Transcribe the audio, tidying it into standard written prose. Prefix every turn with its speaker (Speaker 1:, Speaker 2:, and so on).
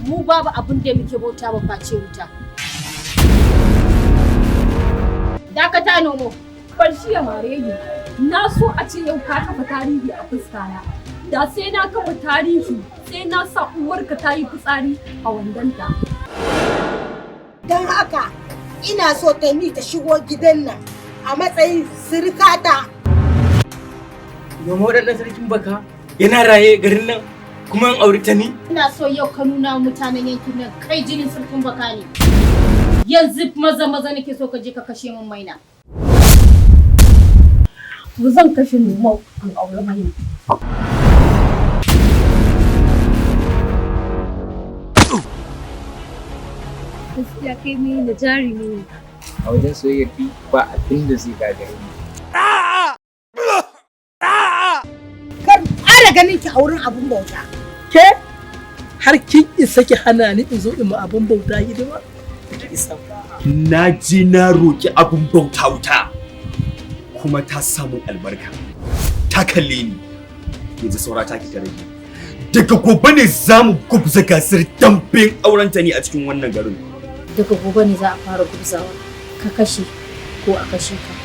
Speaker 1: Mu babu abin da muke bauta ba face wuta. Dakata nomo.
Speaker 2: Barshi ya mare ni. Na so a ce yau ka kafa tarihi a fuskana. Da sai na kafa tarihi sai na sa uwarka ta yi fitsari a wandonta.
Speaker 3: Don haka ina so Taimi ta shigo gidan nan a matsayin sirikata.
Speaker 4: Domin waɗannan sarkin baka yana raye garin nan kuma an aure ta ni.
Speaker 1: Ina so yau ka nuna mutanen yankin nan kai jinin sarkin baka ne. Yanzu maza nake so ka je ka kashe min maina.
Speaker 2: Ba zan kashe Numau an aure mai. Gaskiya kai mai da jari ne.
Speaker 5: A wajen soyayya fi ba abin da zai gagare ni.
Speaker 3: Kar ƙara ganin ki a wurin abun bauta.
Speaker 6: Ke har kin isa ki hana ni in zo in ma abun bauta hidima? Isa.
Speaker 7: Na je na roki abun bauta wuta kuma ta samu albarka. Ta kalle ni. Yanzu saura ta ki ta rage. Daga gobe ne za mu gubza gasar damben auren ta ne a cikin wannan garin.
Speaker 1: Daga gobe ne za a fara gubzawa. Ka kashe ko a kashe ka.